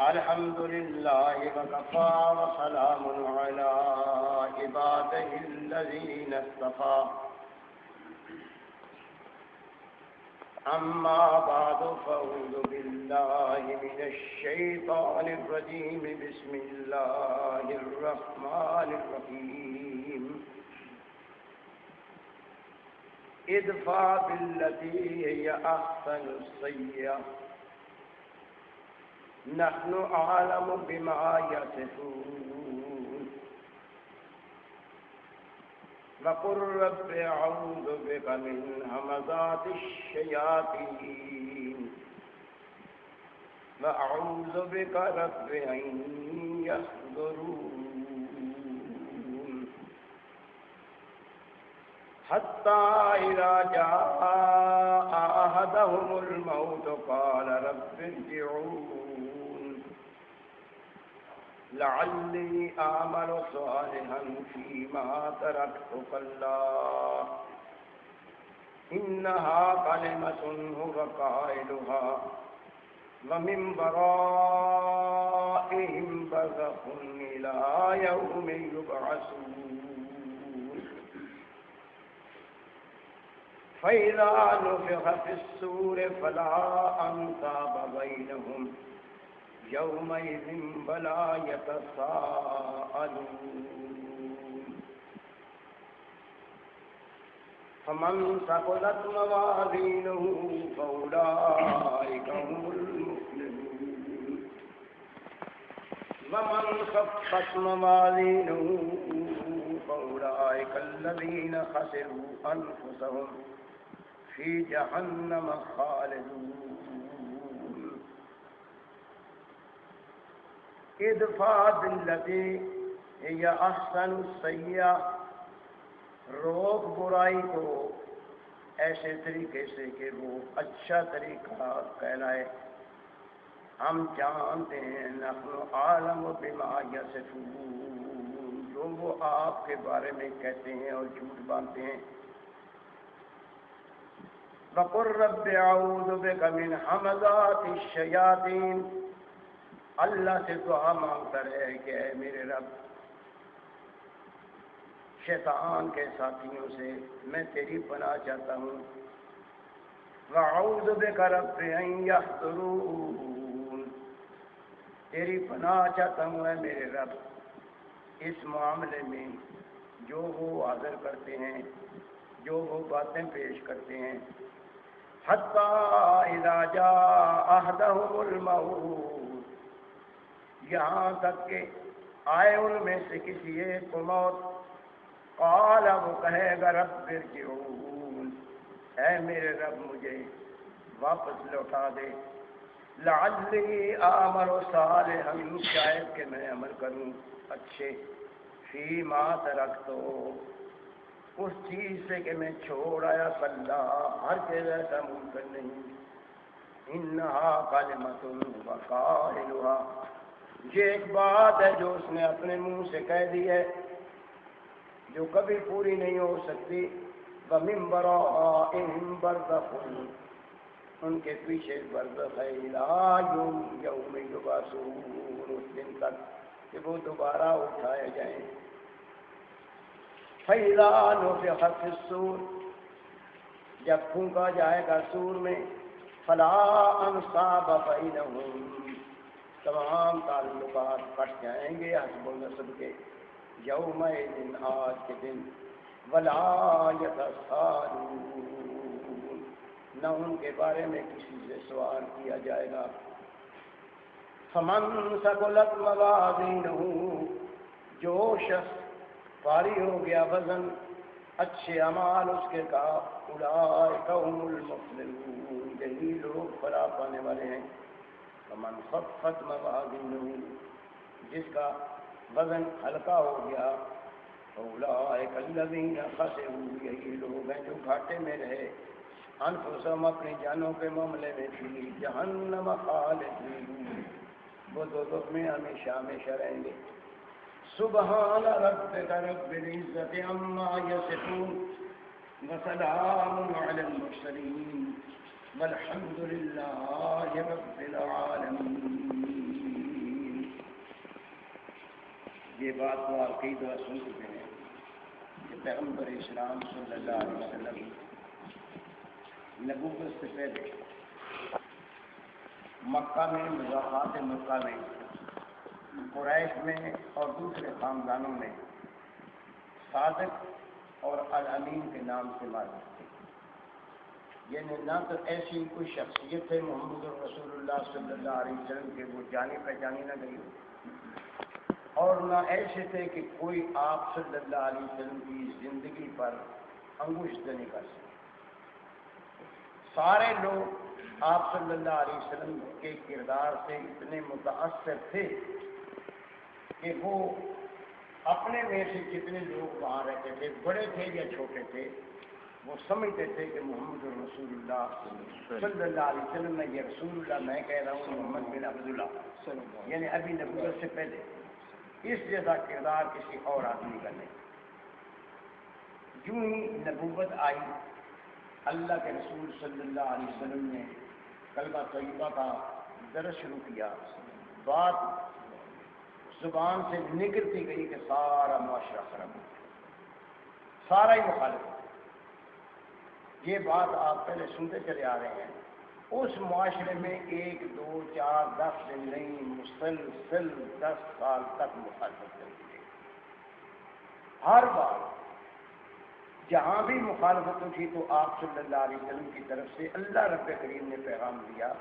الحمد لله وكفى وسلام على عباده الذين اصطفى أما بعد فأعوذ بالله من الشيطان الرجيم بسم الله الرحمن الرحيم ادفع بالتي هي أحسن السيئة نحن أعلم بما يصفون وقل رب أعوذ بك من همزات الشياطين وأعوذ بك رب أن يحضرون حتى إذا جاء أحدهم الموت قال رب ارجعون لعلي أعمل صالحا فيما تركت كلا إنها كلمة هو قائلها ومن ورائهم برزخ إلى يوم يبعثون فإذا نفخ في الصور فلا أنساب بينهم يومئذ ولا يتساءلون فمن ثقلت موازينه فأولئك هم المفلحون ومن خفت موازينه فأولئك الذين خسروا أنفسهم في جهنم خالدون ادفع بالتي هي احسن السیئہ روک برائی کو ایسے طریقے سے کہ وہ اچھا طریقہ کہلائے. ہم جانتے ہیں نحن عالم بما یصفون جو وہ آپ کے بارے میں کہتے ہیں اور جھوٹ باندھتے ہیں. وقل رب اعوذ بک من همزات الشیاطین اللہ سے دعا مانگتا رہے کہ اے میرے رب شیطان کے ساتھیوں سے میں تیری پناہ چاہتا ہوں. وَأَعُوذُ بِكَ رَبِّ أَن يَحْضُرُونِ تیری پناہ چاہتا ہوں اے میرے رب اس معاملے میں جو وہ حاضر کرتے ہیں جو وہ باتیں پیش کرتے ہیں. حَتَّى إِذَا جَاءَ أَحَدَهُمُ الْمَوْتُ یہاں تک کہ آئے ان میں سے کسی ایک کو موت قال وہ کہے گا رب ارجعون اے میرے رب مجھے واپس لوٹا دے. لعلی اعمل صالحا شاید کہ میں عمل کروں اچھے فیما ترکتو اس چیز سے کہ میں چھوڑ آیا کلا ہرگز ایسا ممکن نہیں. انہا کلمۃ وقائلها یہ ایک بات ہے جو اس نے اپنے منہ سے کہہ دی ہے جو کبھی پوری نہیں ہو سکتی. وَمِن وَرَائِهِمْ بَرْزَخٌ ان کے پیچھے برزخ ہے إِلَىٰ يَوْمِ يُبْعَثُونَ اس دن تک کہ وہ دوبارہ اٹھائے جائیں. فَإِذَا نُفِخَ فِي الصُّورِ جب پھونکا جائے گا سور میں فَلَا أَنْسَابَ بَيْنَهُمْ تمام تعلقات کٹ جائیں گے حسب و نسب کے. یومئذ آج کے دن ولا یتساءلون نہ ان کے بارے میں کسی سے سوال کیا جائے گا. فمن ثقلت موازینہ جو شخص بھاری ہو گیا وزن اچھے اعمال اس کے کا اولئک هم المفلحون یہی لوگ فلاح پانے والے ہیں. فمن خفت موازینہ جس کا وزن ہلکا ہو گیا اولئک الذین خسروا یہی لوگ ہیں جو گھاٹے میں رہے انفسہم اپنی جانوں کے معاملے میں فی جہنم خالدون وہ دوزخ میں ہمیشہ ہمیشہ رہیں گے. سبحان ربک رب العزت عما یصفون وسلام علی المرسلین والحمد للہ رب العالمین. یہ بات تو آپ کئی دفعہ سن چکے ہیں کہ پیغمبر اسلام صلی اللہ علیہ وسلم نبوت سے پہلے مکہ میں مضافات مکہ میں قریش میں اور دوسرے خاندانوں میں صادق اور الامین کے نام سے معروف تھے. یعنی نہ تو ایسی کوئی شخصیت ہے محمد رسول اللہ صلی اللہ علیہ وسلم کے وہ جانی پہچانی نہ گئی اور نہ ایسے تھے کہ کوئی آپ صلی اللہ علیہ وسلم کی زندگی پر انگشت نہیں کر سکے. سارے لوگ آپ صلی اللہ علیہ وسلم کے کردار سے اتنے متاثر تھے کہ وہ اپنے میں سے جتنے لوگ وہاں رہتے تھے بڑے تھے یا چھوٹے تھے وہ سمجھتے تھے کہ محمد رسول اللہ صلی اللہ علیہ وسلم میں یہ رسول اللہ میں کہہ رہا ہوں محمد بن عبداللہ یعنی ابھی نبوت سے پہلے اس جیسا کردار کسی اور آدمی کا نہیں. یوں ہی نبوت آئی اللہ کے رسول صلی اللہ علیہ وسلم نے کلمہ طیبہ کا درس شروع کیا. بات زبان سے نکلتی گئی کہ سارا معاشرہ خراب ہو گیا, سارا ہی مخالف ہو گیا. یہ بات آپ پہلے سنتے چلے آ رہے ہیں. اس معاشرے میں 1 2 4 10 دن نہیں مسلسل 10 سال تک مخالفت چلتی رہی. ہر بار جہاں بھی مخالفت اٹھی تو آپ صلی اللہ علیہ وسلم کی طرف سے اللہ رب کریم نے پیغام دیا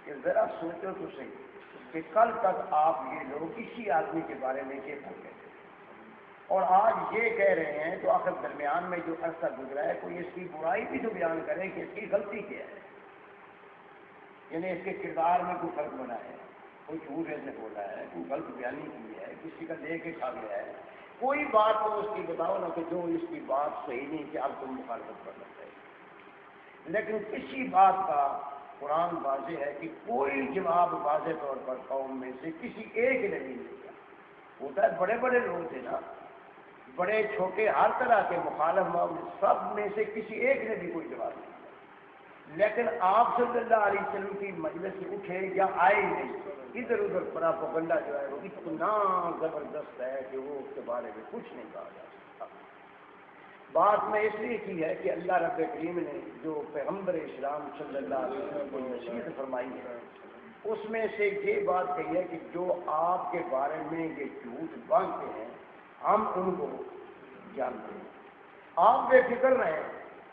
کہ ذرا سوچو تو صحیح کہ کل تک آپ یہ لوگ اسی آدمی کے بارے میں یہ بول رہے تھے اور آج یہ کہہ رہے ہیں تو آخر درمیان میں جو عرصہ گزرا ہے کوئی اس کی برائی بھی تو بیان کرے کہ اس کی غلطی کیا ہے. یعنی اس کے کردار میں کوئی فرق بنا ہے, کوئی جھوٹ ایسے بولا ہے, کوئی غلط بیانی کی ہے, کسی کا لے کے کھا گیا ہے, کوئی بات تو اس کی بتاؤ نا کہ جو اس کی بات صحیح نہیں کہ اب تم مخالفت کرنا چاہیے. لیکن کسی بات کا قرآن واضح ہے کہ کوئی جواب واضح طور پر قوم میں سے کسی ایک نے نہیں دیا. ہوتا ہے بڑے بڑے لوگ تھے نا, بڑے چھوٹے ہر طرح کے مخالف سب میں سے کسی ایک نے بھی کوئی جواب نہیں دیا. لیکن آپ صلی اللہ علیہ وسلم کی مجلس سے اٹھے یا آئے نہیں, ادھر ادھر پڑا پگنڈا جو ہے وہ اتنا زبردست ہے کہ وہ اس کے بارے میں کچھ نہیں کہا جا سکتا. بات میں اس لیے کی ہے کہ اللہ رب کریم نے جو پیغمبر اسلام صلی اللہ علیہ وسلم کو نصیحت فرمائی ہے اس میں سے یہ بات کہی ہے کہ جو آپ کے بارے میں یہ جھوٹ باندھتے ہیں ہم ان کو جانتے ہیں. آپ بے فکر رہیں,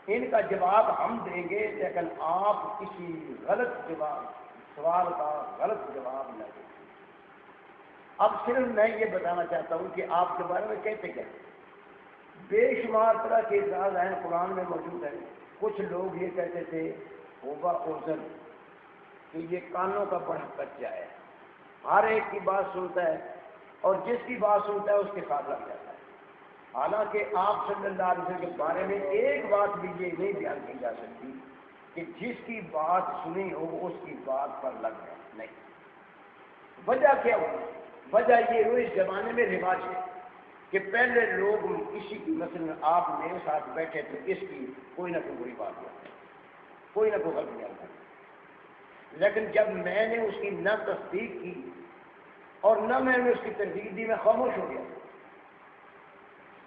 ان کا جواب ہم دیں گے, لیکن آپ کسی غلط سوال کا غلط جواب نہ دیں. اب صرف میں یہ بتانا چاہتا ہوں کہ آپ کے بارے میں کہتے کیا بے شمار طرح کے اعتراض ہیں قرآن میں موجود ہیں. کچھ لوگ یہ کہتے تھے ہوبا اوزن کہ یہ کانوں کا بڑا بچہ ہے, ہر ایک کی بات سنتا ہے اور جس کی بات سنتا ہے اس کے ساتھ لگ جاتا ہے. حالانکہ آپ صلی اللہ علیہ وسلم کے بارے میں ایک بات بھی یہ نہیں بیان کی جا سکتی کہ جس کی بات سنی ہو اس کی بات پر لگ جائے. نہیں. وجہ کیا ہوئی؟ وجہ یہ ہوئی اس زمانے میں رواج ہے کہ پہلے لوگ کسی کی مثلا آپ میرے ساتھ بیٹھے تو اس کی کوئی نہ کوئی بری بات کرتے, کوئی نہ کوئی غلط بیان کرتے. لیکن جب میں نے اس کی نہ تصدیق کی اور نہ میں نے اس کی تردید دی, میں خاموش ہو گیا.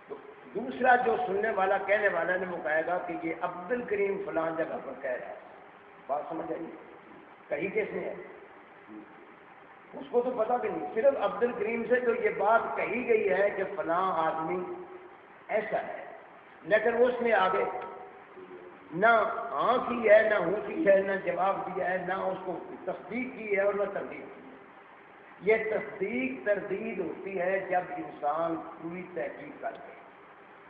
تو دوسرا جو سننے والا کہنے والا نے وہ کہے گا کہ یہ عبد الکریم فلان جگہ پر کہہ رہا ہے. بات سمجھ آئیے, کہیں کس نے ہے اس کو تو پتہ بھی نہیں. صرف عبد الکریم سے تو یہ بات کہی گئی ہے کہ فلاں آدمی ایسا ہے, لیکن اس نے آگے نہ ہاں کی ہے نہ ہوں کی ہے, نہ جواب دیا ہے, نہ اس کو تصدیق کی ہے اور نہ تردید کی ہے. یہ تصدیق تردید ہوتی ہے جب انسان پوری تحقیق کرتے.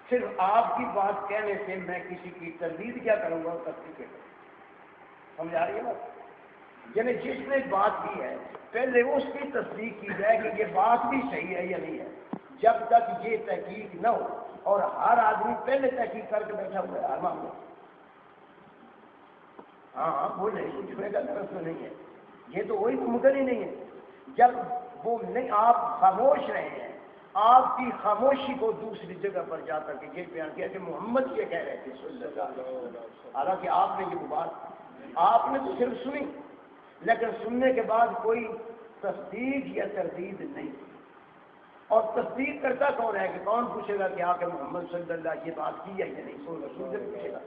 صرف آپ کی بات کہنے سے میں کسی کی تردید کیا کروں گا اور تصدیق کیا کروں گا. سمجھ آ رہی ہے بات؟ یعنی جس نے بات کی ہے پہلے اس کی تصدیق کی جائے کہ یہ بات بھی صحیح ہے یا نہیں ہے. جب تک یہ تحقیق نہ ہو, اور ہر آدمی پہلے تحقیق کر کے بیٹھا ہوا ہے ہر معاملے, ہاں بولے کچھ ہوئے گا درست میں نہیں ہے, یہ تو وہی ممکن ہی نہیں ہے. جب وہ نہیں آپ خاموش رہے ہیں, آپ کی خاموشی کو دوسری جگہ پر جا کر کے یہ بیان کیا کہ محمد یہ کہہ رہے تھے صلی اللہ علیہ وسلم. حالانکہ آپ نے یہ بات آپ نے تو صرف سنی, لیکن سننے کے بعد کوئی تصدیق یا تردید نہیں. اور تصدیق کرتا کون ہے کہ کون پوچھے گا کہ آپ محمد صلی اللہ علیہ وسلم یہ بات کی ہے یا نہیں؟ کوئی رسول سے پوچھے گا؟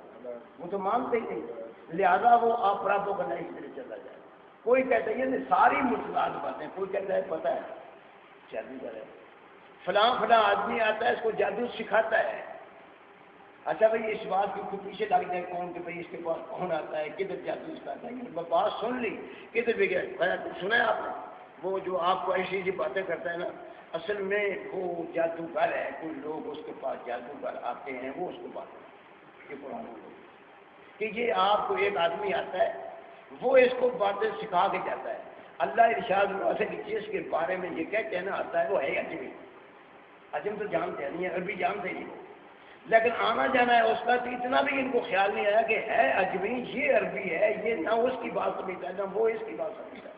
وہ تو مانتے ہی نہیں، لہذا وہ آپ رابطوں کا نہیں طرح چلا جائے۔ کوئی کہتا ہے یہ ساری مطلعات باتیں، کوئی کہتا ہے پتہ ہے جادوگر ہے، فلاں فلاں آدمی آتا ہے اس کو جادو سکھاتا ہے۔ اچھا بھائی اس بات کی پیچھے لگ جائے کون کہ بھائی اس کے پاس کون آتا ہے، کدھر جادو سکھاتا ہے؟ یہ بات سن لی، کدھر بھی گیا سنا ہے آپ نے؟ وہ جو آپ کو ایسی ایسی باتیں کرتا ہے نا، اصل میں وہ جادوگر ہے، کوئی لوگ اس کے پاس جادوگر آتے ہیں، وہ اس کو بات یہ قرآن کہ یہ آپ کو ایک آدمی آتا ہے وہ اس کو باتیں سکھا کے جاتا ہے۔ اللہ ارشاد ہوا سے کہ جس کے بارے میں یہ کہتے ہیں نا آتا ہے وہ ہے اجمی، عجم تو جانتے ہیں نہیں، عربی جانتے ہی نہیں، لیکن آنا جانا ہے اس کا، تو اتنا بھی ان کو خیال نہیں آیا کہ ہے اجمی، یہ عربی ہے، یہ نہ اس کی بات سمجھتا ہے نہ وہ اس کی بات سمجھتا ہے،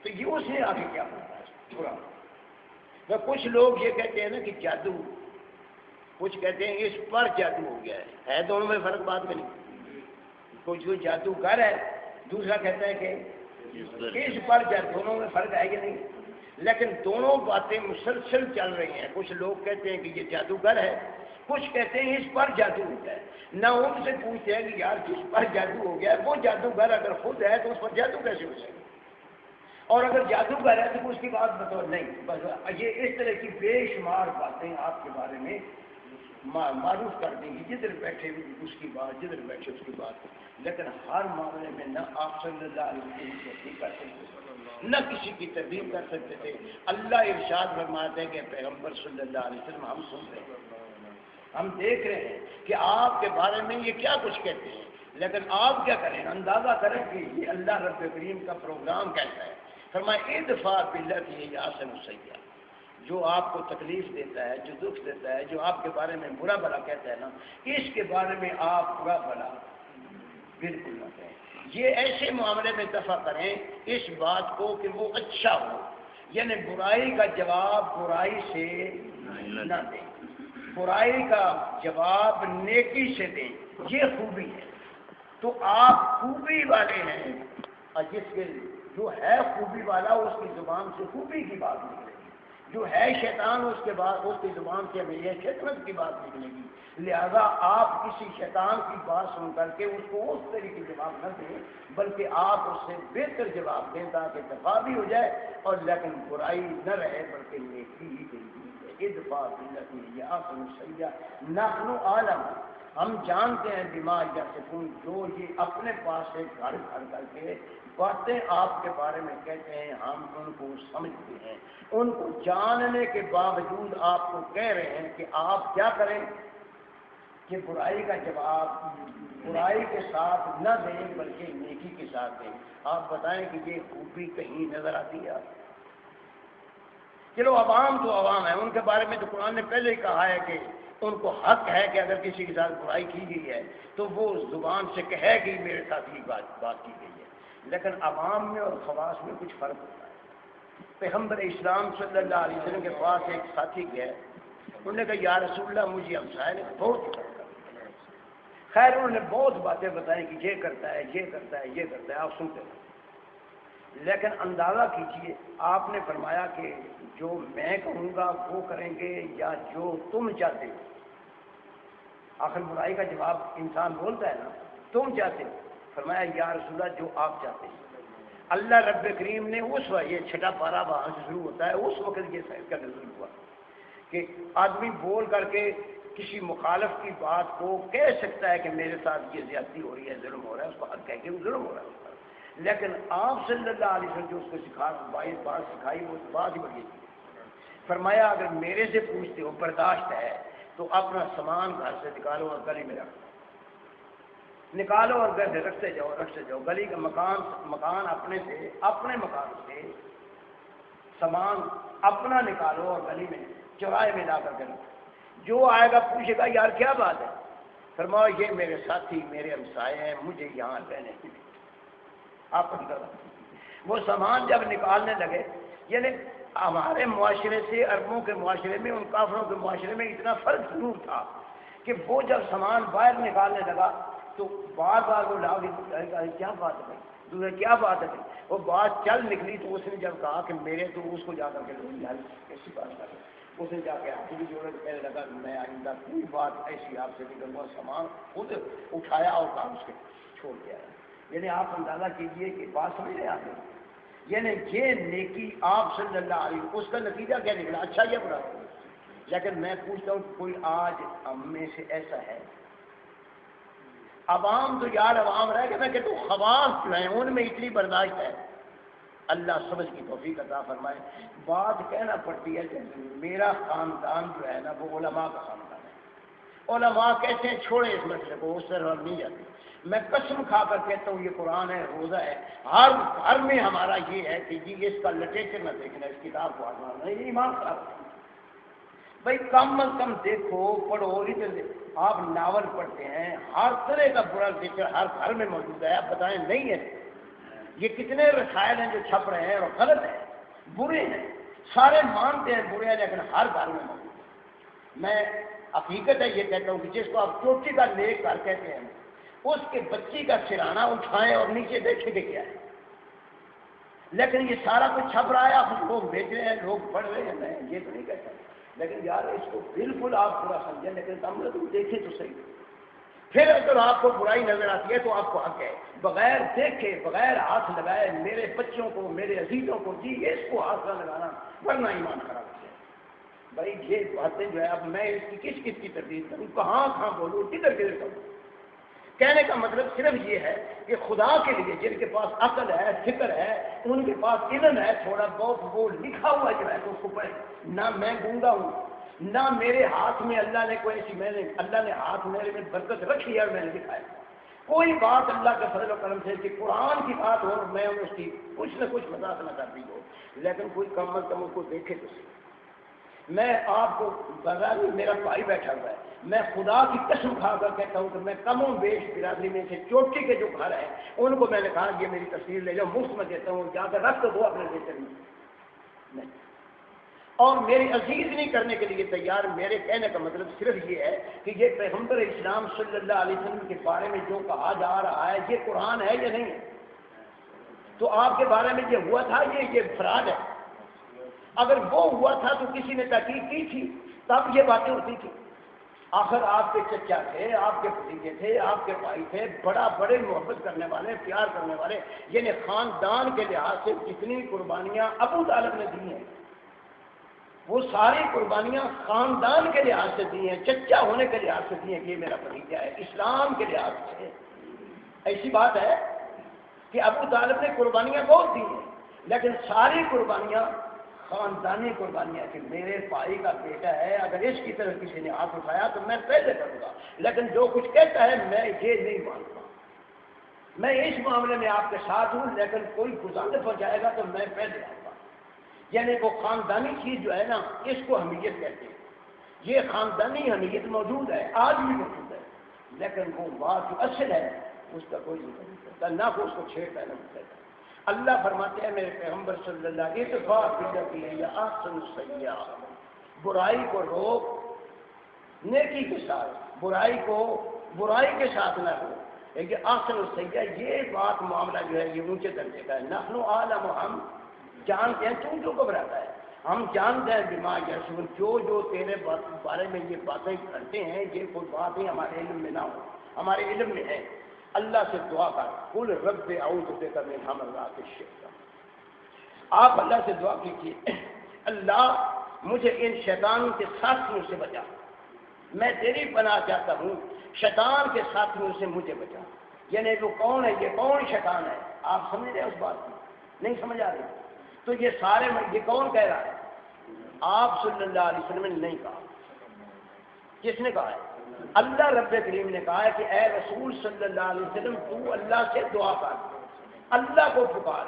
تو یہ اس نے آگے کیا بنتا ہے برا۔ تو کچھ لوگ یہ کہتے ہیں نا کہ جادو، کچھ کہتے ہیں اس پر جادو ہو گیا ہے دونوں میں فرق بات میں نہیں، کچھ جو جادوگر ہے، دوسرا کہتا ہے کہ اس پر جادو، دونوں میں فرق ہے کہ نہیں؟ لیکن دونوں باتیں مسلسل چل رہی ہیں۔ کچھ لوگ کہتے ہیں کہ یہ جادوگر ہے، کچھ کہتے ہیں اس پر جادو ہوتا ہے۔ نہ ان سے پوچھتے ہیں کہ یار جس پر جادو ہو گیا ہے وہ جادوگر اگر خود ہے تو اس پر جادو کیسے ہو سکے، اور اگر جادوگر ہے تو اس کی بات بتاؤ نہیں۔ بس یہ اس طرح کی بے شمار باتیں آپ کے بارے میں معروف کر دیں گی، جدھر بیٹھے اس کی بات، جدھر بیٹھے اس کی بات، لیکن ہر معاملے میں نہ آپ صلی اللہ علیہ وسلم کی تصدیق کر سکتے تھے نہ کسی کی تردید کر سکتے تھے۔ اللہ ارشاد فرماتے ہیں کہ پیغمبر صلی اللہ علیہ وسلم ہم سن رہے ہیں، ہم دیکھ رہے ہیں کہ آپ کے بارے میں یہ کیا کچھ کہتے ہیں، لیکن آپ کیا کریں، اندازہ کریں کہ یہ اللہ رب کریم کا پروگرام کیسا ہے۔ فرمایا ادفع باللتی ہی احسن السیئۃ، جو آپ کو تکلیف دیتا ہے، جو دکھ دیتا ہے، جو آپ کے بارے میں برا بھلا کہتا ہے نا، اس کے بارے میں آپ برا بھلا بالکل نہ کہیں۔ یہ ایسے معاملے میں دفع کریں اس بات کو کہ وہ اچھا ہو، یعنی برائی کا جواب برائی سے نہ دیں، برائی کا جواب نیکی سے دیں، یہ خوبی ہے۔ تو آپ خوبی والے ہیں، اور جس کے جو ہے خوبی والا اس کی زبان سے خوبی کی بات نکلے گی، جو ہے شیطان اس کے بعد اس کی زبان سے ہمیشہ شیطنت کی بات نکلے گی۔ لہذا آپ کسی شیطان کی بات سن کر کے اس کو اس طریقے کی جواب نہ دیں، بلکہ آپ اس سے بہتر جواب دیں تاکہ دفاع بھی ہو جائے اور لیکن برائی نہ رہے بلکہ نیکی ہی دلتی ہے۔ ادفع باللتی ہی احسن السیئۃ نحن اعلم، ہم جانتے ہیں بما یصفون، جو یہ اپنے پاس سے گھڑ گھڑ کر کے باتیں آپ کے بارے میں کہتے ہیں ہم ان کو سمجھتے ہیں، ان کو جاننے کے باوجود آپ کو کہہ رہے ہیں کہ آپ کیا کریں کہ برائی کا جواب برائی کے ساتھ نہ دیں بلکہ نیکی کے ساتھ دیں۔ آپ بتائیں کہ یہ خوبی کہیں نظر آتی ہے؟ چلو عوام تو عوام ہے، ان کے بارے میں تو قرآن نے پہلے ہی کہا ہے کہ ان کو حق ہے کہ اگر کسی کے ساتھ برائی کی گئی ہے تو وہ زبان سے کہے کہ میرے ساتھ یہ بات کی گئی ہے، لیکن عوام میں اور خواص میں کچھ فرق ہوتا ہے۔ پیغمبر اسلام صلی اللہ علیہ وسلم کے پاس ایک ساتھی گئے، انہوں نے کہا یا رسول اللہ مجھے ہمسائے نے بہت کرتا ہے۔ خیر انہوں نے بہت باتیں بتائیں کہ یہ کرتا ہے یہ کرتا ہے یہ کرتا ہے، آپ سنتے ہیں، لیکن اندازہ کیجئے آپ نے فرمایا کہ جو میں کہوں گا وہ کریں گے یا جو تم چاہتے ہو؟ آخر برائی کا جواب انسان بولتا ہے نا، تم چاہتے ہو؟ فرمایا یا رسول اللہ جو آپ چاہتے ہیں۔ اللہ رب کریم نے اس وقت، یہ چھٹا پارا وہاں سے شروع ہوتا ہے، اس وقت یہ کا نزول ہوا کہ آدمی بول کر کے کسی مخالف کی بات کو کہہ سکتا ہے کہ میرے ساتھ یہ زیادتی ہو رہی ہے، ظلم ہو رہا ہے، اس کو حق کہہ کے وہ ظلم ہو رہا ہے اس پر، لیکن آپ صلی اللہ علیہ وسلم جو اس کو بات سکھائی وہ بات ہی بڑی تھی۔ فرمایا اگر میرے سے پوچھتے ہو برداشت ہے تو اپنا سامان گھر سے نکالو اور گلی میں رکھو، نکالو اور گھر سے رکھتے جاؤ، گلی کا مکان اپنے مکان سے سامان اپنا نکالو اور گلی میں چوراہے میں لا کر کے رکھو، جو آئے گا پوچھے گا یار کیا بات ہے، فرمایا یہ میرے ساتھی میرے ہمسائے ہیں، مجھے یہاں رہنے کے لیے۔ آپ وہ سامان جب نکالنے لگے، یعنی ہمارے معاشرے سے عربوں کے معاشرے میں ان کافروں کے معاشرے میں اتنا فرق ضرور تھا کہ وہ جب سامان باہر نکالنے لگا تو بار بار وہ لا کیا بات ہے دوسرے کیا بات ہے، وہ بات چل نکلی تو اس نے جب کہا کہ میرے تو اس کو جا کر کے کیسی بات کر رہے، اس نے جا کے ہاتھ بھی جوڑے کہنے لگا میں آئندہ کوئی بات ایسی آپ سے نہیں کروں گا. سامان خود اٹھایا اور کام اس کے چھوڑ کے آیا. یعنی آپ اندازہ کیجئے کہ بات سمجھ رہے آپ نے. یعنی یہ نیکی آپ صلی اللہ علیہ وسلم، اس کا نتیجہ کیا نکلا؟ اچھا یا برا؟ لیکن میں پوچھتا ہوں کوئی آج ہم میں سے ایسا ہے؟ عوام تو یار عوام رہ گئے، میں کہتا ہوں خواص جو ہیں ان میں اتنی برداشت ہے. اللہ سمجھ کی توفیق عطا فرمائے. بات کہنا پڑتی ہے کہ میرا خاندان جو ہے نا وہ علماء کا خاندان ہے. علماء کہتے ہیں چھوڑے اس مسئلے کو، اس طرح ہم نہیں جاتے. میں قسم کھا کر کہتا ہوں یہ قرآن ہے، روزہ ہے، ہر گھر میں ہمارا یہ ہے کہ جی اس کا لٹریچر نہ دیکھنا، اس کتاب کو آزمانا، یہ ایمان خراب ہے. بھائی کم از کم دیکھو پڑھو. ادھر آپ ناول پڑھتے ہیں، ہر طرح کا برا لٹریچر ہر گھر میں موجود ہے. آپ بتائیں نہیں ہے؟ یہ کتنے رسائل ہیں جو چھپ رہے ہیں اور غلط ہیں، برے ہیں، سارے مانتے ہیں برے ہیں، لیکن ہر گھر میں موجود ہے. میں حقیقت ہے یہ کہتا ہوں کہ جس کو آپ چوٹی کا نیک گھر کہتے ہیں، اس کے بچی کا سرانہ اٹھائیں اور نیچے دیکھیں کہ کیا ہے. لیکن یہ سارا کچھ چھپ رہا ہے، آپ لوگ بیچ رہے ہیں، لوگ پڑھ رہے ہیں. میں یہ تو نہیں کہتا، لیکن یار اس کو بالکل آپ برا سمجھیں، لیکن کم تم دیکھیں تو صحیح. پھر اگر آپ کو برائی نظر آتی ہے تو آپ کو حق ہے بغیر دیکھے بغیر ہاتھ لگائے میرے بچوں کو میرے عزیزوں کو جی اس کو ہاتھ نہ لگانا ورنہ ایمان خراب ہو جائے. بھائی یہ باتیں جو ہے اب میں اس کی کس کی تردید کروں، کہاں بولوں، کدھر کروں. کہنے کا مطلب صرف یہ ہے کہ خدا کے لیے جن کے پاس عقل ہے، فکر ہے، ان کے پاس علم ہے، تھوڑا بہت وہ لکھا ہوا جو ہے تو اس کو پڑھے. نہ میں گونگا ہوں، نہ میرے ہاتھ میں اللہ نے کوئی ایسی اللہ نے ہاتھ میرے میں برکت رکھی ہے اور میں نے دکھایا. کوئی بات اللہ کے فضل و کرم سے کہ قرآن کی بات ہو میں اس کی کچھ نہ کچھ وضاحت نہ کرتی ہو، لیکن کوئی کم از کم اس کو دیکھے تو صحیح. میں آپ کو بغیر میرا بھائی بیٹھا ہوا ہے، میں خدا کی قسم کھا کر کہتا ہوں کہ میں کم و بیش برادری میں سے چوٹی کے جو گھر ہیں ان کو میں نے کہا یہ میری تصویر لے جاؤ، مفت میں دیتا ہوں، جا کر رکھ دو اپنے بیٹے میں. اور میری عزیز نہیں کرنے کے لیے تیار. میرے کہنے کا مطلب صرف یہ ہے کہ یہ پیغمبر اسلام صلی اللہ علیہ وسلم کے بارے میں جو کہا جا رہا ہے یہ قرآن ہے یا نہیں ہے؟ تو آپ کے بارے میں یہ ہوا تھا، یہ فراڈ ہے. اگر وہ ہوا تھا تو کسی نے تحقیق کی تھی تب یہ باتیں ہوتی تھی. آخر آپ کے چچا تھے، آپ کے بھتیجے تھے، آپ کے بھائی تھے، بڑے محبت کرنے والے، پیار کرنے والے، یعنی خاندان کے لحاظ سے جتنی قربانیاں ابو طالب نے دی ہیں وہ ساری قربانیاں خاندان کے لحاظ سے دی ہیں، چچا ہونے کے لحاظ سے دی ہیں کہ یہ میرا بھتیجا ہے. اسلام کے لحاظ سے ایسی بات ہے کہ ابو طالب نے قربانیاں بہت دی ہیں، لیکن ساری قربانیاں خاندانی قربانیاں کہ میرے بھائی کا بیٹا ہے، اگر اس کی طرف کسی نے ہاتھ اٹھایا تو میں پہلے کروں گا، لیکن جو کچھ کہتا ہے میں یہ نہیں مانتا. میں اس معاملے میں آپ کے ساتھ ہوں، لیکن کوئی گزارنے پہنچائے گا تو میں پہلے آؤں گا. یعنی وہ خاندانی چیز جو ہے نا اس کو حمیت کہتے ہیں. یہ خاندانی حمیت موجود ہے، آج بھی موجود ہے، لیکن وہ بات جو اصل ہے اس کا کوئی ذکر نہیں کرتا، نہ کو اس کو چھیڑتا ہے نہ بتاتا. اللہ فرماتے ہیں میرے پیغمبر صلی اللہ علیہ وسلم اتفاق باللتی ہے یا احسن السیئہ، برائی کو روک نیکی کے ساتھ، برائی کو برائی کے ساتھ نہ ہو. لیکن احسن السیئہ یہ بات معاملہ جو ہے یہ اونچے درجے کا ہے. نحن عالم، ہم جانتے ہیں، تو جو گھبراتا ہے ہم جانتے ہیں بما یسون جو تیرے بارے میں یہ باتیں کرتے ہیں یہ کوئی بات ہی ہمارے علم میں نہ ہو، ہمارے علم میں ہے. اللہ سے دعا کر قل رب اعوذ بک من همزات الشیطان. آپ اللہ سے دعا کیجیے اللہ مجھے ان شیطان کے ساتھیوں سے بچا، میں تیری پناہ چاہتا ہوں، شیطان کے ساتھیوں سے مجھے بچا. یعنی وہ کون ہے، یہ کون شیطان ہے؟ آپ سمجھ رہے ہیں اس بات کو؟ نہیں سمجھ آ رہی؟ تو یہ سارے یہ کون کہہ رہا ہے؟ آپ صلی اللہ علیہ وسلم نے نہیں کہا. کس نے کہا ہے؟ اللہ رب کریم نے کہا ہے کہ اے رسول صلی اللہ علیہ وسلم تو اللہ سے دعا کر، اللہ کو پکار.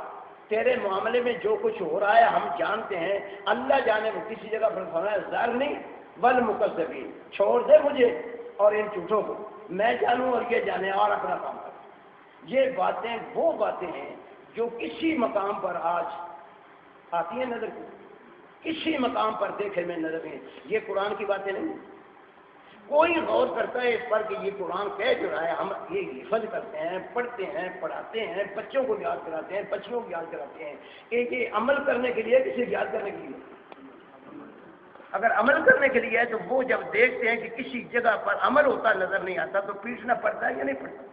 تیرے معاملے میں جو کچھ ہو رہا ہے ہم جانتے ہیں، اللہ جانے وہ کسی جگہ پر فرمایا ذرنی والمکذبین، چھوڑ دے مجھے اور ان جھوٹوں کو، میں جانوں اور یہ جانے اور اپنا کام کر. یہ باتیں وہ باتیں ہیں جو کسی مقام پر آج آتی ہیں نظر کو، کسی مقام پر دیکھے میں نظر ہیں. یہ قرآن کی باتیں نہیں. کوئی غور کرتا ہے اس پر کہ یہ قرآن کہہ جو رہا ہے، ہم یہ حفظ کرتے ہیں، پڑھتے ہیں، پڑھاتے ہیں، بچوں کو یاد کراتے ہیں، بچیوں کو یاد کراتے ہیں. یہ عمل کرنے کے لیے کسی یاد کرنے کے لیے اگر عمل کرنے کے لیے ہے تو وہ جب دیکھتے ہیں کہ کسی جگہ پر عمل ہوتا نظر نہیں آتا تو پیٹنا پڑتا ہے یا نہیں پڑتا؟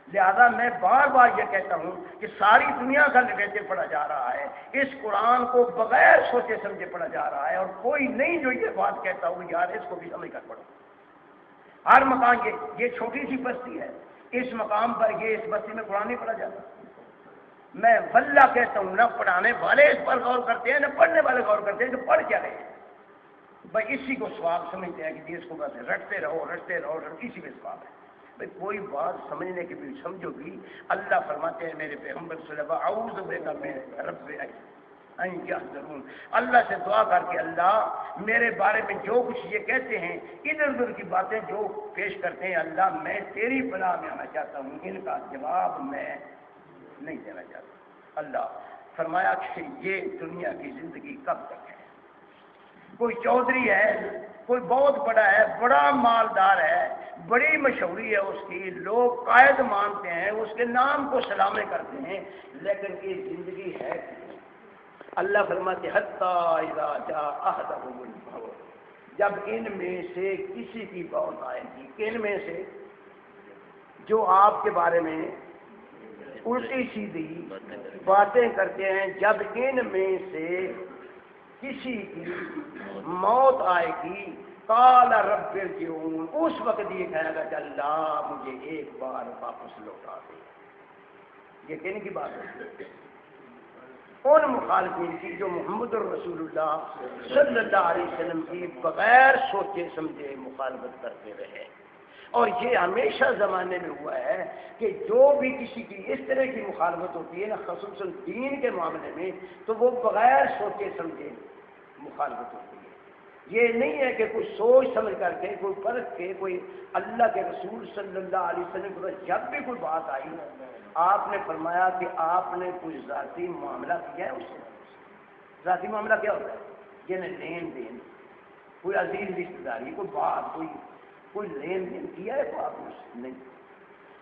لہذا میں بار بار یہ کہتا ہوں کہ ساری دنیا کا لٹریچر پڑھا جا رہا ہے، اس قرآن کو بغیر سوچے سمجھے پڑھا جا رہا ہے، اور کوئی نہیں جو یہ بات کہتا ہوں یار اس کو بھی سمجھ کر پڑھو۔ ہر مقام یہ چھوٹی سی بستی ہے، اس مقام پر یہ اس بستی میں قرآن نہیں پڑھا جاتا۔ میں واللہ کہتا ہوں نہ پڑھانے والے اس پر غور کرتے ہیں نہ پڑھنے والے غور کرتے ہیں کہ پڑھ کیا رہے ہیں، بھائی اسی کو ثواب سمجھتے ہیں کہ جی اس کو بس رٹتے رہو اسی میں ثواب ہے۔ بھائی کوئی بات سمجھنے کی بھی سمجھو گی، اللہ فرماتے ہیں میرے پیغمبر صلی اللہ علیہ وسلم اعوذ بک من رب ان یحضرون، اللہ سے دعا کر کے اللہ میرے بارے میں جو کچھ یہ کہتے ہیں ادھر ادھر کی باتیں جو پیش کرتے ہیں، اللہ میں تیری پناہ میں آنا چاہتا ہوں، ان کا جواب میں نہیں دینا چاہتا۔ اللہ فرمایا کہ یہ دنیا کی زندگی کب تک ہے؟ کوئی چودھری ہے، کوئی بہت بڑا ہے، بڑا مالدار ہے، بڑی مشہوری ہے اس کی، لوگ قائد مانتے ہیں، اس کے نام کو سلامیں کرتے ہیں، لیکن یہ زندگی ہے کہ اللہ فرماتے حتی اذا جاء احدهم الموت، جب ان میں سے کسی کی موت آئے گی، ان میں سے جو آپ کے بارے میں الٹی سیدھی باتیں کرتے ہیں، جب ان میں سے کسی کی موت آئے گی قال رب ارجعون، اس وقت یہ کہے گا کہ اللہ مجھے ایک بار واپس لوٹا دے۔ یہ کہنے کی بات ہے ان مخالفین کی جو محمد الرسول اللہ صلی اللہ علیہ وسلم کی بغیر سوچے سمجھے مخالفت کرتے رہے، اور یہ ہمیشہ زمانے میں ہوا ہے کہ جو بھی کسی کی اس طرح کی مخالفت ہوتی ہے نا، خصوصاً دین کے معاملے میں، تو وہ بغیر سوچے سمجھے مخالفت ہوتی ہے۔ یہ نہیں ہے کہ کوئی سوچ سمجھ کر کے، کوئی پرکھ کے، کوئی اللہ کے رسول صلی اللہ علیہ وسلم کو جب بھی کوئی بات آئی آپ نے فرمایا کہ آپ نے کوئی ذاتی معاملہ کیا ہے اس سے۔ ذاتی معاملہ کیا ہوتا ہے؟ یعنی لین دین، کوئی عزیز رشتہ داری، کوئی بات، کوئی لین دین کیا ہے تو آپ نے نہیں۔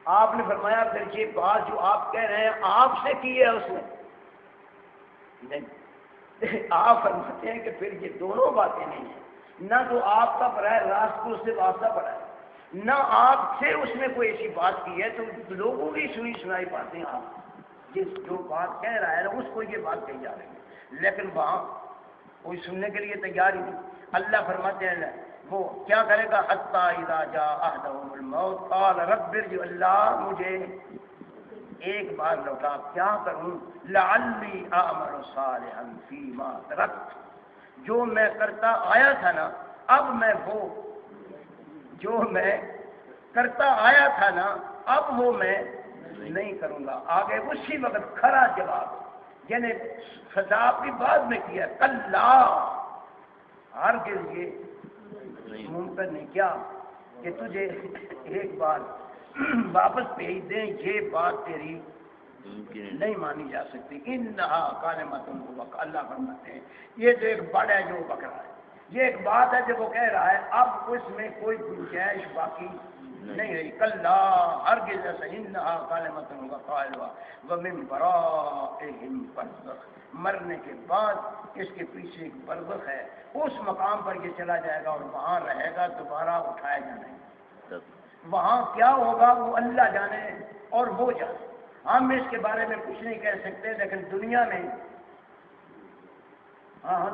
آپ نے فرمایا پھر یہ بات جو آپ کہہ رہے ہیں آپ سے کی ہے اس نے نہیں۔ آپ فرماتے ہیں کہ پھر یہ دونوں باتیں نہیں ہیں، نہ تو آپ کا براہ راست کو اس سے واسطہ پڑا ہے، نہ آپ سے اس نے کوئی ایسی بات کی ہے، تو لوگوں کی سنی سنائی باتیں آپ جس جو بات کہہ رہا ہے نا اس کو یہ بات کہی جا رہی ہے، لیکن وہاں کوئی سننے کے لیے تیار ہی نہیں۔ اللہ فرماتے ہیں وہ کیا کرے گا حتی اذا جاء احدهم الموت قال رب ارجع، اللہ مجھے ایک بار لوٹا، کیا کروں؟ لعلی اعمل صالحا فیما ترکت، جو میں کرتا آیا تھا نا، اب میں وہ جو میں کرتا آیا تھا نا اب وہ میں نہیں کروں گا۔ آگے اسی وقت کھڑا جواب، یعنی خطاب بھی بعد میں کیا، کلا ہرگز یہ ممکن نہیں کیا کہ تجھے ایک بار واپس بھیج دیں، یہ بات تیری نہیں مانی جا سکتی۔ انہا کلمۃ هو، اللہ فرماتے ہیں یہ جو ایک بڑا ہے جو بکرا ہے، یہ ایک بات ہے جو وہ کہہ رہا ہے، اب اس میں کوئی گنجائش باقی نہیں رہی۔ کلا ہرگز ایسا، انہا کلمۃ هو قائلها ومن ورائہم برزخ، مرنے کے بعد اس کے پیچھے ایک برزخ ہے، اس مقام پر یہ چلا جائے گا اور وہاں رہے گا، دوبارہ اٹھایا جانا ہے۔ وہاں کیا ہوگا وہ اللہ جانے اور وہ جانے، ہم اس کے بارے میں کچھ نہیں کہہ سکتے، لیکن دنیا میں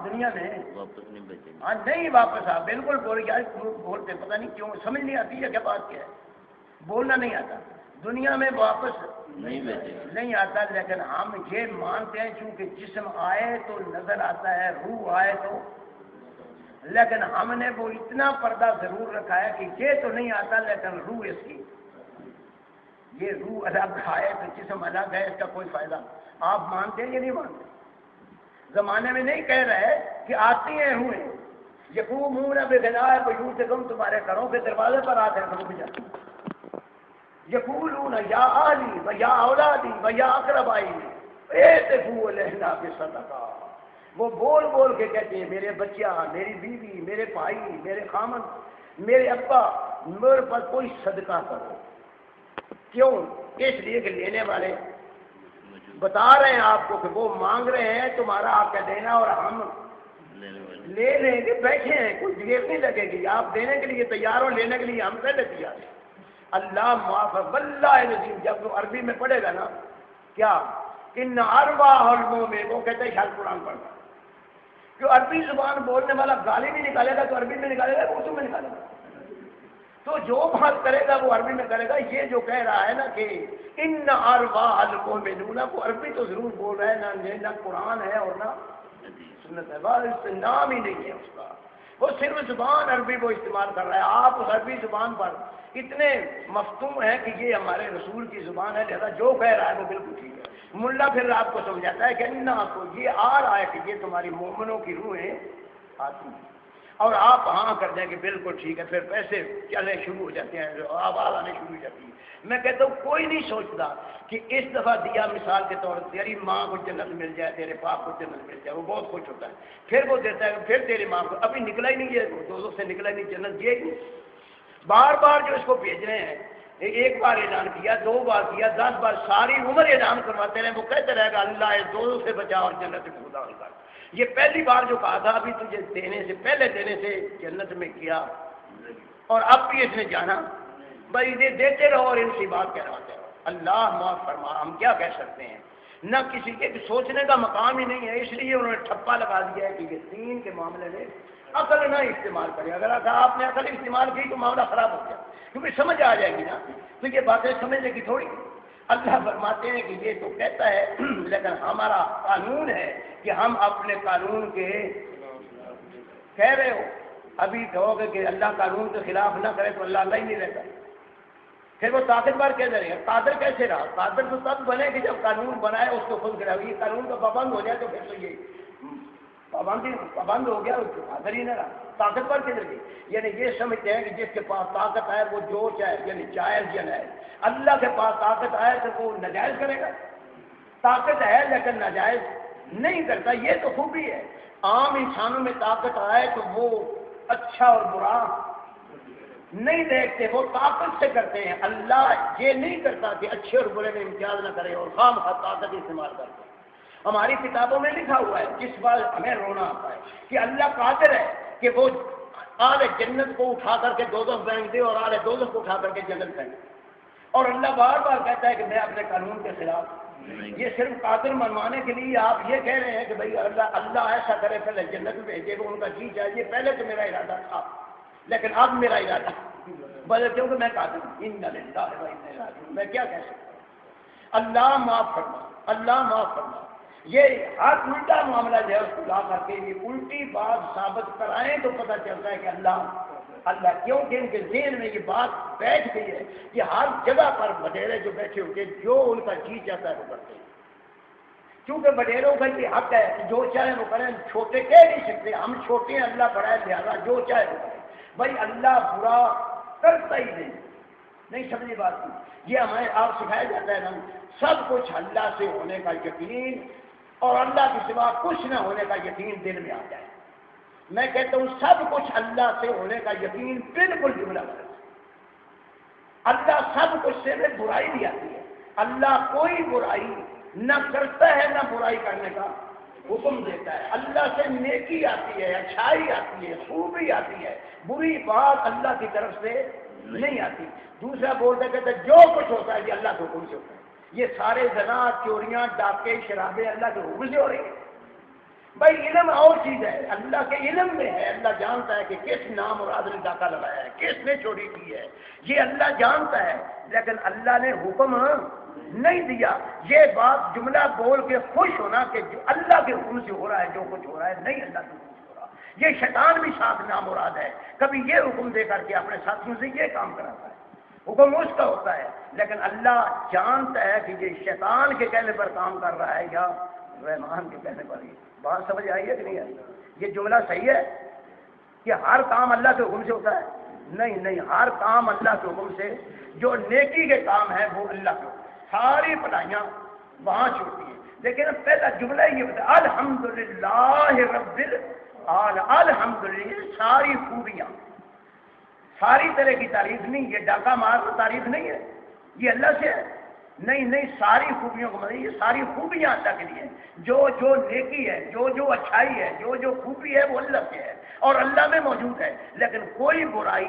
دنیا میں واپس نہیں بچے، نہیں واپس آ، بالکل بولتے پتہ نہیں کیوں سمجھ نہیں آتی ہے، کیا بات کیا ہے، بولنا نہیں آتا، دنیا میں واپس نہیں آتا، لیکن ہم یہ مانتے ہیں چونکہ جسم آئے تو نظر آتا ہے، روح آئے تو، لیکن ہم نے وہ اتنا پردہ ضرور رکھا ہے کہ یہ تو نہیں آتا لیکن روح اس کی، یہ روح الگ آئے تو جسم الگ ہے، اس کا کوئی فائدہ۔ آپ مانتے ہیں یا نہیں مانتے؟ زمانے میں نہیں کہہ رہے کہ آتی ہیں روحیں، یقومون بغناء بیوتکم، تمہارے گھروں کے دروازے پر آتے ہیں روح جاتے ہیں، یقولون یا اہلی و یا اولادی و یا اقربائی ائتوا لنا بصدقہ، وہ بول بول کے کہتے ہیں میرے بچہ، میری بیوی، میرے بھائی، میرے خامد، میرے ابا، میرے پاس کوئی صدقہ کرو۔ کیوں؟ اس لیے کہ لینے والے بتا رہے ہیں آپ کو کہ وہ مانگ رہے ہیں تمہارا آپ کا دینا، اور ہم لے لیں گے، بیٹھے ہیں، کوئی دیر نہیں لگے گی، آپ دینے کے لیے تیار ہو، لینے کے لیے ہم پہلے تیار ہیں۔ اللہ معاف واللہ العظیم، جب وہ عربی میں پڑھے گا نا کیا ان ارواح المومن، وہ کہتے ہیں شاید قرآن پڑھنا، جو عربی زبان بولنے والا گالی نہیں نکالے گا تو عربی میں نکالے گا، اردو میں نکالے گا، تو جو بات کرے گا وہ عربی میں کرے گا۔ یہ جو کہہ رہا ہے نا کہ ان ارواح المومنون، وہ عربی تو ضرور بول رہا ہے، نہ قرآن ہے اور نہ سنت ہے، بس نام ہی نہیں ہے اس کا، وہ صرف زبان عربی وہ استعمال کر رہا ہے۔ آپ اس عربی زبان پر اتنے مفتون ہیں کہ یہ ہمارے رسول کی زبان ہے، لہذا جو کہہ رہا ہے وہ بالکل ٹھیک ہے۔ ملا پھر آپ کو سمجھاتا ہے کہ اللہ کو یہ آ رہا ہے کہ یہ تمہاری مومنوں کی روحیں آتی ہیں، اور آپ ہاں کر دیں کہ بالکل ٹھیک ہے، پھر پیسے چلے شروع ہو جاتے ہیں، آواز آنے شروع ہو جاتی ہے۔ میں کہتا ہوں کوئی نہیں سوچتا کہ اس دفعہ دیا مثال کے طور پر تیری ماں کو جنت مل جائے، تیرے باپ کو جنت مل جائے، وہ بہت خوش ہوتا ہے، پھر وہ دیتا ہے، پھر تیری ماں کو ابھی نکلا ہی نہیں ہے، دوزخ سے نکلا ہی نہیں، جنت یہ ہی بار بار جو اس کو بھیج رہے ہیں، ایک بار اعلان کیا، 2 بار کیا، 10 بار، ساری عمر اعلان کرواتے رہے، وہ کہتے رہے گا اللہ اس دوزخ سے بچا اور جنت سے خدا کر۔ یہ پہلی بار جو کہا تھا ابھی تجھے دینے سے پہلے دینے سے جنت میں کیا، اور اب بھی اس نے جانا، بھائی انہیں دیتے رہو اور ان سے بات کہواتے رہو۔ اللہ معاف فرما، ہم کیا کہہ سکتے ہیں، نہ کسی کے سوچنے کا مقام ہی نہیں ہے، اس لیے انہوں نے ٹھپا لگا دیا ہے کہ یہ دین کے معاملے میں عقل نہ استعمال کرے، اگر آپ نے عقل استعمال کی تو معاملہ خراب ہو گیا، کیونکہ سمجھ آ جائے گی نا، تو یہ باتیں سمجھنے کی تھوڑی۔ اللہ فرماتے ہیں کہ یہ تو کہتا ہے لیکن ہمارا قانون ہے کہ ہم اپنے قانون کے کہہ رہے ہو، ابھی کہو گے کہ اللہ قانون کے خلاف نہ کرے تو اللہ ہی نہیں رہتا، پھر وہ طاقتور کیسے رہے گا، قادر کیسے رہا، قادر تو تب بنے کہ جب قانون بنائے اس کو خود کرے، یہ قانون کا پابند ہو جائے تو پھر تو یہ پابند ہو گیا، اس کو قادر ہی نہ رہا، طاقتور کدھر گئی۔ یعنی یہ سمجھتے ہیں کہ جس کے پاس طاقت ہے وہ جو چاہے، یعنی جائز یا ناجائز، اللہ کے پاس طاقت ہے تو وہ ناجائز کرے گا، طاقت ہے لیکن ناجائز نہیں کرتا، یہ تو خوبی ہے۔ عام انسانوں میں طاقت آئے تو وہ اچھا اور برا نہیں دیکھتے، وہ طاقت سے کرتے ہیں، اللہ یہ نہیں کرتا کہ اچھے اور برے میں امتیاز نہ کرے اور خام خواہ طاقت استعمال کرتے۔ ہماری کتابوں میں لکھا ہوا ہے، جس بات ہمیں رونا آتا ہے کہ اللہ قادر ہے کہ وہ آل جنت کو اٹھا کر کے دوزخ پھینک دے اور آل دوزخ کو اٹھا کر کے جنت پھینک دے، اور اللہ بار بار کہتا ہے کہ میں اپنے قانون کے خلاف۔ یہ صرف قادر منوانے کے لیے آپ یہ کہہ رہے ہیں کہ بھائی اللہ ایسا کرے پہلے جنت بھیجے، وہ ان کا جی چاہیے، پہلے تو میرا ارادہ تھا لیکن اب میرا ارادہ بدل، کیونکہ میں قادر ہوں، میں کیا کہہ سکتا ہوں۔ اللہ معاف فرما، اللہ معاف فرما۔ یہ ہر الٹا معاملہ جو ہے اس کو لا کر کے یہ الٹی بات ثابت کرائیں تو پتہ چلتا ہے کہ اللہ کیونکہ ان کے ذہن میں یہ بات بیٹھ گئی ہے کہ ہر جگہ پر وڈیرے جو بیٹھے ہوتے ہیں جو ان کا جی چاہتا ہے وہ کرتے ہیں، کیونکہ وڈیروں کا یہ حق ہے کہ جو چاہے وہ کریں، چھوٹے کہہ نہیں سکتے ہم چھوٹے ہیں، اللہ بڑا ہے لہٰذا جو چاہے وہ کریں۔ بھائی اللہ برا کرتا ہی نہیں سمجھے بات کی، یہ ہمیں آپ سکھایا جاتا ہے نا، سب کچھ اللہ سے ہونے کا یقین اور اللہ کے سوا کچھ نہ ہونے کا یقین دل میں آ جائے۔ میں کہتا ہوں سب کچھ اللہ سے ہونے کا یقین بالکل جملہ غلط ہے، اللہ سب کچھ سے میں برائی بھی آتی ہے، اللہ کوئی برائی نہ کرتا ہے نہ برائی کرنے کا حکم دیتا ہے، اللہ سے نیکی آتی ہے، اچھائی آتی ہے، خوبی آتی ہے، بری بات اللہ کی طرف سے نہیں آتی۔ دوسرا بولتے کہتے جو کچھ ہوتا ہے یہ اللہ کے حکم سے ہوتا ہے، یہ سارے زنا، چوریاں، ڈاکے، شرابیں اللہ کے حکم سے ہو رہی ہیں۔ بھائی علم اور چیز ہے، اللہ کے علم میں ہے، اللہ جانتا ہے کہ کس نام مراد نے ڈاکہ لگایا ہے، کس نے چوری کی ہے، یہ اللہ جانتا ہے، لیکن اللہ نے حکم نہیں دیا۔ یہ بات جملہ بول کے خوش ہونا کہ جو اللہ کے حکم سے ہو رہا ہے جو کچھ ہو رہا ہے، نہیں اللہ کے حکم سے ہو رہا۔ یہ شیطان بھی ساتھ نامراد ہے، کبھی یہ حکم دے کر کے اپنے ساتھیوں سے یہ کام کراتا ہے، حکم اس کا ہوتا ہے، لیکن اللہ جانتا ہے کہ یہ شیطان کے کہنے پر کام کر رہا ہے یا رحمان کے کہنے پر ہی۔ بات سمجھ آئی ہے کہ نہیں آئی؟ یہ جملہ صحیح ہے کہ ہر کام اللہ کے حکم سے ہوتا ہے؟ نہیں، ہر کام اللہ کے حکم سے، جو نیکی کے کام ہے وہ اللہ کے حکم، ساری بھلائیاں وہاں چھوٹی ہیں، لیکن پہلا جملہ یہ بتا الحمدللہ رب العالمین، الحمدللہ ساری خوبیاں، ساری طرح کی تعریف نہیں، یہ ڈاکہ مارنا تعریف نہیں ہے، یہ اللہ سے ہے۔ نہیں ساری خوبیوں کو مطلب یہ ساری خوبیاں اللہ کے لیے ہیں. جو نیکی ہے، جو اچھائی ہے، جو خوبی ہے وہ اللہ سے ہے اور اللہ میں موجود ہے. لیکن کوئی برائی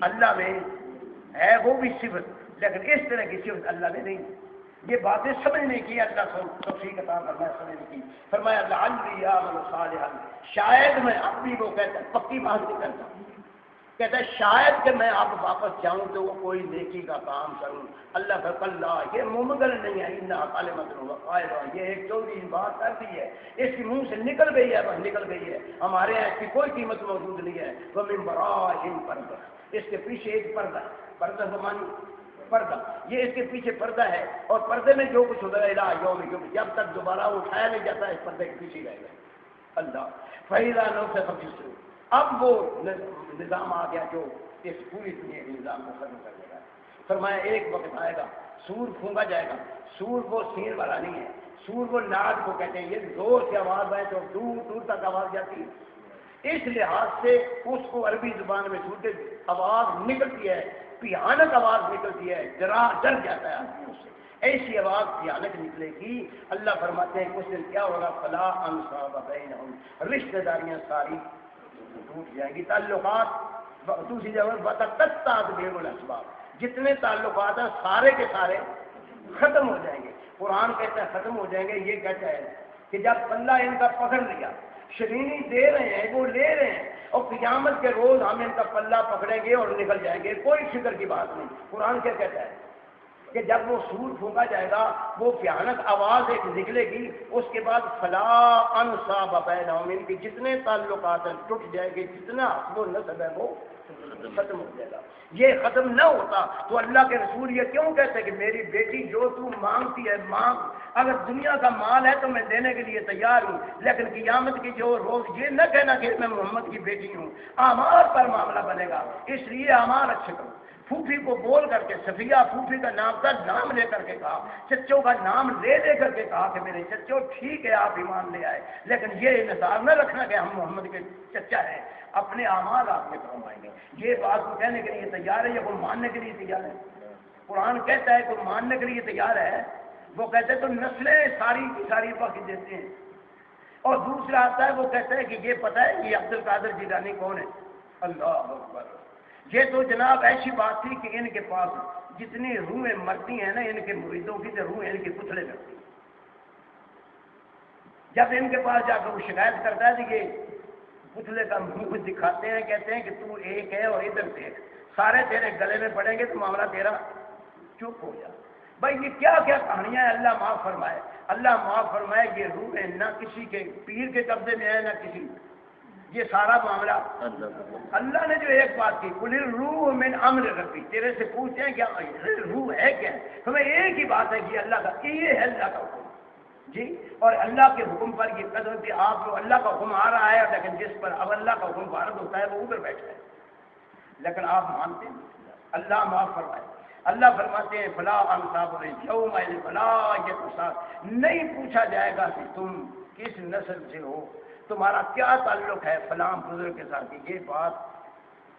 اللہ میں ہے، وہ بھی صفت، لیکن اس طرح کی صفت اللہ میں نہیں. یہ باتیں سمجھنے کی اللہ کو توفیق عطا فرمائے سمجھنے کی. فرمایا لعلی اعمل صالحا، شاید میں اب بھی، وہ کہتا ہے پکی بات نہیں کرتا، کہتا ہے شاید کہ میں اب واپس جاؤں تو وہ کوئی نیکی کا کام کروں. اللہ کا اللہ یہ ممکن نہیں ہے. انہا کلمۃ وقائلہ، یہ ایک چوری بات کر دی ہے، اس کے منہ سے نکل گئی ہے، بس نکل گئی ہے. ہمارے یہاں اس کی کوئی قیمت موجود نہیں ہے. ومن ورائہم پردہ، اس کے پیچھے ایک پردہ ہے. پردہ زمانی پردہ، یہ اس کے پیچھے پردہ ہے، اور پردے میں جو کچھ ہوتا ہے الہ یوم الدین، جب تک دوبارہ اٹھایا نہیں جاتا اس پردے کے پیچھے رہے گا. اللہ فَإِذَا نُفِخَ فِي الصُّورِ، اب وہ نظام آ گیا جو اس پوری دنیا کے نظام کو ختم کر دے گا. فرمایا ایک وقت آئے گا سور پھونکا جائے گا. سور وہ سین والا نہیں ہے، سور وہ ناد کو کہتے ہیں. یہ زور سے آواز آئے تو دور دور تک آواز جاتی ہے. اس لحاظ سے اس کو عربی زبان میں سنتے آواز نکلتی ہے، بھیانک آواز نکلتی ہے، ڈر جاتا ہے آدمی اس سے. ایسی آواز بھیانک نکلے گی. اللہ فرماتے ہیں اس دن کیا ہوگا؟ فلا انصاب بینہم، رشتہ داریاں ساری ٹوٹ جائیں گی. تعلقات دوسری جگہ وتقطعت بہم الاسباب، جتنے تعلقات ہیں سارے کے سارے ختم ہو جائیں گے. قرآن کہتا ہے ختم ہو جائیں گے. یہ کہتا ہے کہ جب اللہ ان کا پکڑ لیا، شرینی دے رہے ہیں، وہ لے رہے ہیں، اور قیامت کے روز ہم ان کا پلہ پکڑیں گے اور نکل جائیں گے. کوئی فکر کی بات نہیں. قرآن کیا کہتا ہے کہ جب وہ سور پھونکا جائے گا، وہ بھیانک آواز ایک نکلے گی، اس کے بعد فلا انصاب بینہم، ان کی جتنے تعلقات ہیں ٹوٹ جائے گے، جتنا وہ نسب ہے وہ ختم ہو جائے گا. یہ ختم نہ ہوتا تو اللہ کے رسول یہ کیوں کہتے ہیں کہ میری بیٹی جو تو مانگتی ہے مانگ، اگر دنیا کا مال ہے تو میں دینے کے لیے تیار ہوں، لیکن قیامت کی جو روز یہ نہ کہنا کہ میں محمد کی بیٹی ہوں. اعمال پر معاملہ بنے گا، اس لیے اعمال اچھے کرو. پھوپھی کو بول کر کے، صفیہ پھوپھی کا نام لے کر کے کہا، چچوں کا نام لے کر کے کہا کہ میرے چچو ٹھیک ہے آپ ایمان لے آئے، لیکن یہ انحصار نہ رکھنا کہ ہم محمد کے چچا ہیں. اپنے اعمال آپ نے کروائیں گے. یہ بات کو کہنے کے لیے تیار ہے یا کوئی ماننے کے لیے تیار ہے؟ قرآن کہتا ہے کوئی ماننے کے لیے تیار ہے. وہ کہتے ہیں تو نسلیں ساری کی ساری پک دیتے ہیں. اور دوسرا آتا ہے وہ کہتا ہے کہ یہ پتہ ہے یہ عبد القادر جیلانی کون ہے؟ اللہ اکبر. یہ تو جناب ایسی بات تھی کہ ان کے پاس جتنی روحیں مرتی ہیں نا، ان کے مریدوں کی تو روحیں ان کے پتلے کرتی ہیں. جب ان کے پاس جا کر وہ شکایت کرتا ہے تو یہ پتلے کا منہ دکھاتے ہیں، کہتے ہیں کہ تو ایک ہے اور ادھر دیکھ، سارے تیرے گلے میں پڑیں گے تو معاملہ تیرا چپ ہو جا. بھائی یہ کیا کیا کہانیاں ہیں. اللہ معاف فرمائے، اللہ معاف فرمائے. یہ روحیں نہ کسی کے پیر کے قبضے میں ہے نہ کسی، یہ سارا معاملہ اللہ نے جو ایک بات کی، قل الروح من امر ربی، تیرے سے پوچھتے ہیں کیا روح ہے کیا ہے؟ ہمیں ایک ہی بات ہے کہ اللہ کا، یہ ہے اللہ کا حکم جی. اور اللہ کے حکم پر یہ قدر کہ آپ جو اللہ کا حکم آ رہا ہے، لیکن جس پر اب اللہ کا حکم فارغ ہوتا ہے وہ ادھر بیٹھا ہے، لیکن آپ مانتے ہیں. اللہ معاف فرمائے. اللہ فرماتے ہیں فلا انصاب یوم فلا یتساءل، نہیں پوچھا جائے گا کہ تم کس نسل سے ہو، تمہارا کیا تعلق ہے فلاں بزرگ کے ساتھ. یہ بات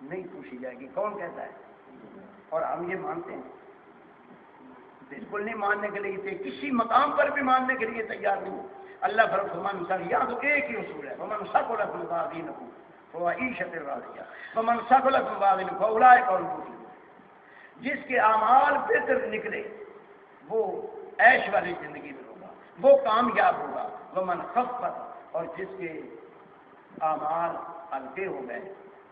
نہیں پوچھی جائے گی. کون کہتا ہے؟ اور ہم یہ مانتے ہیں، بالکل نہیں ماننے کے لیے تھے، کسی مقام پر بھی ماننے کے لیے تیار نہیں. اللہ فرمان یا تو ایک ہی اصول ہے، ومن ثقلت موازینہ فعیشۃ راضیہ ومن ثقلت موازینہ فاولئک هم المفلحون. جس کے اعمال بہتر نکلے وہ عیش والی زندگی میں ہوگا، وہ کامیاب ہوگا. ومن خفت، اور جس کے اعمال ہلکے ہو گئے،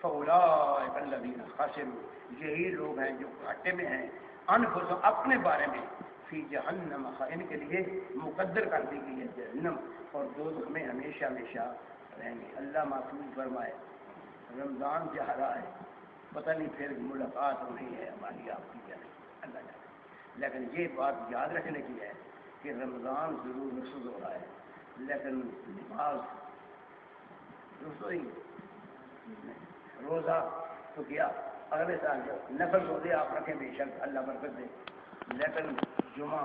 فاولئک الذین خسروا، یہی لوگ ہیں جو گھاٹے میں ہیں. انفسهم، اپنے بارے میں، فی جہنم، ان کے لیے مقدر کر دی گئی ہے جہنم، اور دوزخ میں ہمیشہ ہمیشہ رہیں گے. اللہ محفوظ فرمائے. رمضان جا رہا ہے، پتہ نہیں پھر ملاقات ہو رہی ہے ہماری آپ کی جانے اللہ جانے، لیکن یہ بات یاد رکھنے کی ہے کہ رمضان ضرور نفذ ہو رہا ہے، لیکن نماز روزہ تو کیا اگلے سال جو نفل روزے آپ رکھیں بے شک اللہ برکت دے، لیکن جمعہ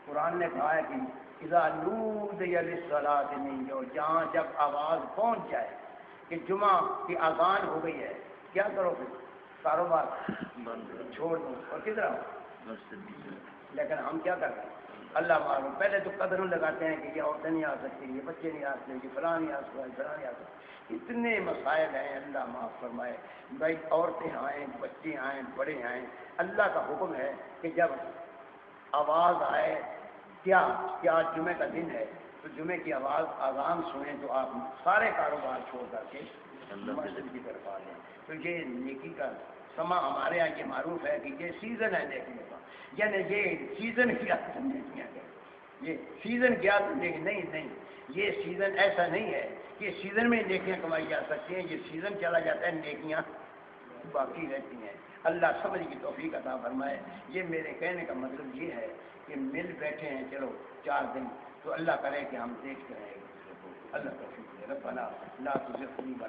قرآن نے کہا ہے کہ اذا نودی للصلاۃ من یوم، جہاں جب آواز پہنچ جائے کہ جمعہ کی اذان ہو گئی ہے، کیا کرو پھر؟ کاروبار چھوڑ دو اور کدھر آؤ لیکن ہم کیا کر رہے ہیں؟ اللہ معلوم، پہلے تو قدروں لگاتے ہیں کہ یہ عورتیں نہیں آ سکتی، یہ بچے نہیں آ سکتے، یہ فلاں نہیں آ سکتا، فلاں نہیں آ سکتا، اتنے مسائل ہیں، اللہ معاف فرمائے بھائی، عورتیں آئیں، بچے آئیں، بڑے آئیں، اللہ کا حکم ہے کہ جب آواز آئے، کیا جمعے کا دن ہے تو جمعے کی آواز اذان سنیں تو آپ سارے کاروبار چھوڑ کر کے مسجد کی طرف آ جائیں۔ تو یہ نیکی کا سما ہمارے یہاں یہ معروف ہے کہ یہ سیزن ہے نیکیوں کا، یعنی یہ سیزن کیا نیکیاں ہے، یہ سیزن کیا نہیں، یہ سیزن ایسا نہیں ہے کہ سیزن میں نیکیاں کمائی جا سکتی ہیں، یہ سیزن چلا جاتا ہے نیکیاں باقی رہتی ہیں۔ اللہ سمجھ کی توفیق عطا فرمائے۔ یہ میرے کہنے کا مطلب یہ ہے کہ مل بیٹھے ہیں چلو 4 دن، تو اللہ کرے کہ ہم دیکھتے رہیں گے۔ اللہ توفیق دے، ربنا لا تزغ قلوبنا